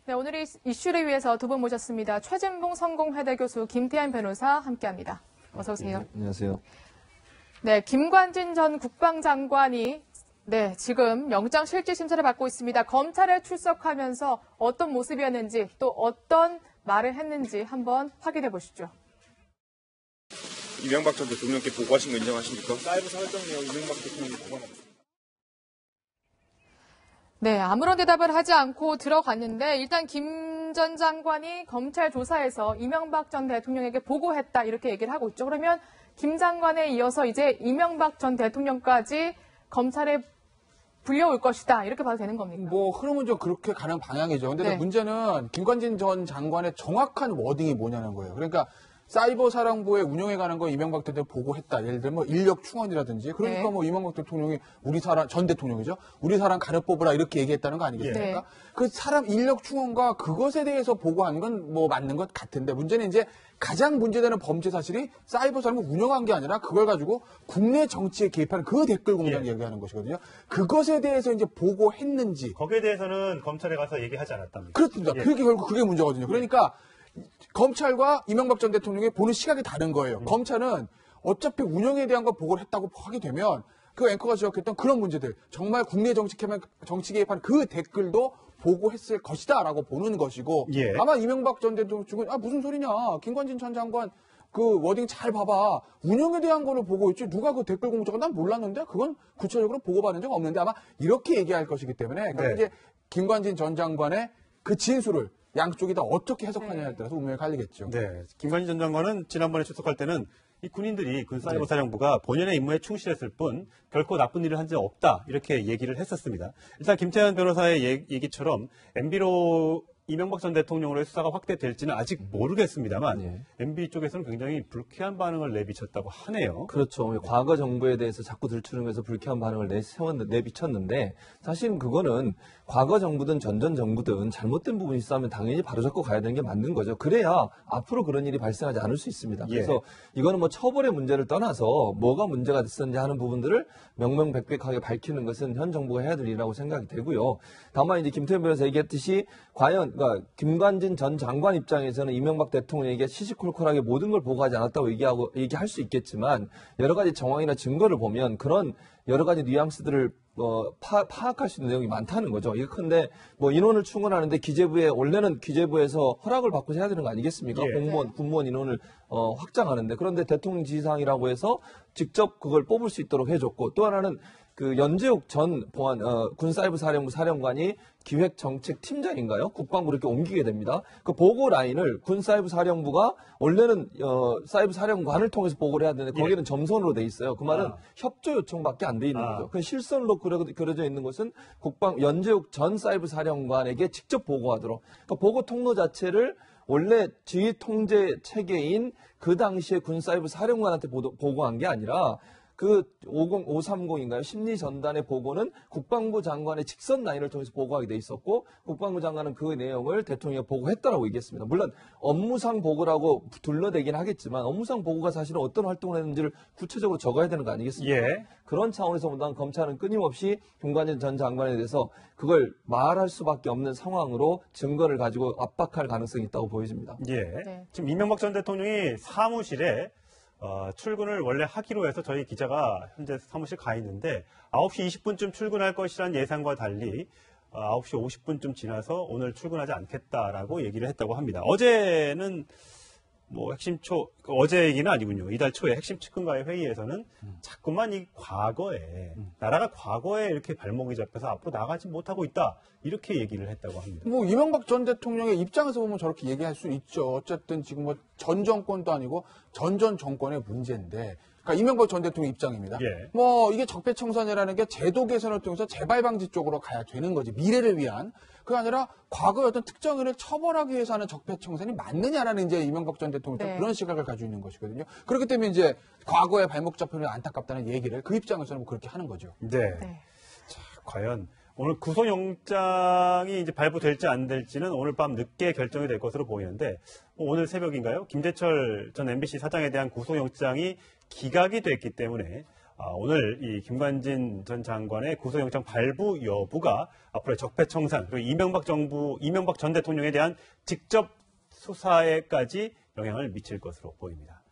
네, 오늘 이 이슈를 위해서 두 분 모셨습니다. 최진봉 성공회대 교수, 김태현 변호사 함께합니다. 어서 오세요. 네, 안녕하세요. 네, 김관진 전 국방장관이 지금 영장실질심사를 받고 있습니다. 검찰에 출석하면서 어떤 모습이었는지 또 어떤 말을 했는지 한번 확인해 보시죠. 이명박 전 대통령께 보고하신 거 인정하십니까? 사이버 살해장 내용 이명박 대통령이 보고합니다. 네, 아무런 대답을 하지 않고 들어갔는데 일단 김 전 장관이 검찰 조사에서 이명박 전 대통령에게 보고했다 이렇게 얘기를 하고 있죠. 그러면 김 장관에 이어서 이제 이명박 전 대통령까지 검찰에 불려올 것이다 이렇게 봐도 되는 겁니까? 뭐 흐름은 좀 그렇게 가는 방향이죠. 근데 네. 문제는 김관진 전 장관의 정확한 워딩이 뭐냐는 거예요. 그러니까 사이버 사령부에 운영해가는 거 이명박 대통령 보고했다. 예를 들면 뭐 인력 충원이라든지 그러니까 네. 뭐 이명박 대통령이 우리 사람 전 대통령이죠. 우리 사람 가려 뽑으라 이렇게 얘기했다는 거 아니겠습니까? 네. 그 사람 인력 충원과 그것에 대해서 보고한 건 뭐 맞는 것 같은데 문제는 이제 가장 문제되는 범죄 사실이 사이버 사령부 운영한 게 아니라 그걸 가지고 국내 정치에 개입하는 그 댓글 공장 얘기하는 것이거든요. 그것에 대해서 이제 보고했는지 거기에 대해서는 검찰에 가서 얘기하지 않았답니다. 그렇습니다. 예. 그게 결국 그게 문제거든요. 그러니까 검찰과 이명박 전 대통령이 보는 시각이 다른 거예요. 검찰은 어차피 운영에 대한 거 보고를 했다고 하게 되면 그 앵커가 지적했던 그런 문제들 정말 국내 정치 개입한 그 댓글도 보고했을 것이다라고 보는 것이고 예. 아마 이명박 전 대통령 측은 무슨 소리냐 김관진 전 장관 그 워딩 잘 봐봐 운영에 대한 거를 보고 있지 누가 그 댓글 공작은 난 몰랐는데 그건 구체적으로 보고받은 적 없는데 아마 이렇게 얘기할 것이기 때문에 그러니까 네. 이제 김관진 전 장관의 그 진술을 양쪽이 다 어떻게 해석하냐에 따라서 운명이 갈리겠죠. 네. 김관진 전 장관은 지난번에 출석할 때는 이 군인들이 군 사이버 사령부가 본연의 임무에 충실했을 뿐 결코 나쁜 일을 한 적 없다 이렇게 얘기를 했었습니다. 일단 김태현 변호사의 얘기처럼 MB로 이명박 전 대통령으로의 수사가 확대될지는 아직 모르겠습니다만 네. MB 쪽에서는 굉장히 불쾌한 반응을 내비쳤다고 하네요. 그렇죠. 과거 정부에 대해서 자꾸 들추면서 불쾌한 반응을 내비쳤는데 사실은 그거는 과거 정부든 전전 정부든 잘못된 부분이 있으면 당연히 바로잡고 가야 되는 게 맞는 거죠. 그래야 앞으로 그런 일이 발생하지 않을 수 있습니다. 그래서 이거는 뭐 처벌의 문제를 떠나서 뭐가 문제가 됐었는지 하는 부분들을 명명백백하게 밝히는 것은 현 정부가 해야 될 일이라고 생각이 되고요. 다만 이제 김태현 변호사 얘기했듯이 과연 그러니까 김관진 전 장관 입장에서는 이명박 대통령에게 시시콜콜하게 모든 걸 보고하지 않았다고 얘기할 수 있겠지만 여러 가지 정황이나 증거를 보면 그런 여러 가지 뉘앙스들을 파악할 수 있는 내용이 많다는 거죠. 이건데 뭐 인원을 충원하는데 원래는 기재부에서 허락을 받고 해야 되는 거 아니겠습니까? 예. 군무원 인원을 확장하는데 그런데 대통령 지시사항이라고 해서 직접 그걸 뽑을 수 있도록 해줬고 또 하나는 그 연재욱 전 군사이버 사령부 사령관이 기획정책팀장인가요? 국방부로 이렇게 옮기게 됩니다. 그 보고 라인을 군사이버 사령부가 원래는 사이버 사령관을 통해서 보고를 해야 되는데 거기는 점선으로 돼 있어요. 그 말은 협조 요청밖에 안 돼 있는 거죠. 그 실선으로 그려져 있는 것은 연재욱 전 사이버 사령관에게 직접 보고하도록. 그러니까 보고 통로 자체를 원래 지휘 통제 체계인 그 당시에 군사이버 사령관한테 보고한 게 아니라 그 530인가요? 심리전단의 보고는 국방부 장관의 직선 라인을 통해서 보고하게 돼 있었고 국방부 장관은 그 내용을 대통령이 보고했다라고 얘기했습니다. 물론 업무상 보고라고 둘러대긴 하겠지만 업무상 보고가 사실은 어떤 활동을 했는지를 구체적으로 적어야 되는 거 아니겠습니까? 예. 그런 차원에서 본다면 검찰은 끊임없이 김관진 전 장관에 대해서 그걸 말할 수밖에 없는 상황으로 증거를 가지고 압박할 가능성이 있다고 보여집니다. 예. 네. 지금 이명박 전 대통령이 사무실에 출근을 원래 하기로 해서 저희 기자가 현재 사무실 가 있는데 9시 20분쯤 출근할 것이라는 예상과 달리 9시 50분쯤 지나서 오늘 출근하지 않겠다라고 얘기를 했다고 합니다. 어제는 뭐 어제 얘기는 아니군요. 이달 초에 핵심 측근과의 회의에서는 자꾸만 이 과거에 나라가 과거에 이렇게 발목이 잡혀서 앞으로 나가지 못하고 있다 이렇게 얘기를 했다고 합니다. 뭐 이명박 전 대통령의 입장에서 보면 저렇게 얘기할 수 있죠. 어쨌든 지금 뭐 전 정권도 아니고 전전 정권의 문제인데, 그러니까 이명박 전 대통령 입장입니다. 예. 뭐 이게 적폐청산이라는 게 제도 개선을 통해서 재발 방지 쪽으로 가야 되는 거지. 미래를 위한. 그게 아니라 과거의 어떤 특정인을 처벌하기 위해서 하는 적폐청산이 맞느냐라는 이제 이명박 전 대통령 네. 그런 시각을 가지고 있는 것이거든요. 그렇기 때문에 이제 과거에 발목 잡히는 안타깝다는 얘기를 그 입장에서는 뭐 그렇게 하는 거죠. 네. 네. 자, 과연 오늘 구속영장이 이제 발부될지 안 될지는 오늘 밤 늦게 결정이 될 것으로 보이는데 오늘 새벽인가요? 김재철 전 MBC 사장에 대한 구속영장이 기각이 됐기 때문에 오늘 이 김관진 전 장관의 구속영장 발부 여부가 앞으로의 적폐청산 그리고 이명박 전 대통령에 대한 직접 수사에까지 영향을 미칠 것으로 보입니다.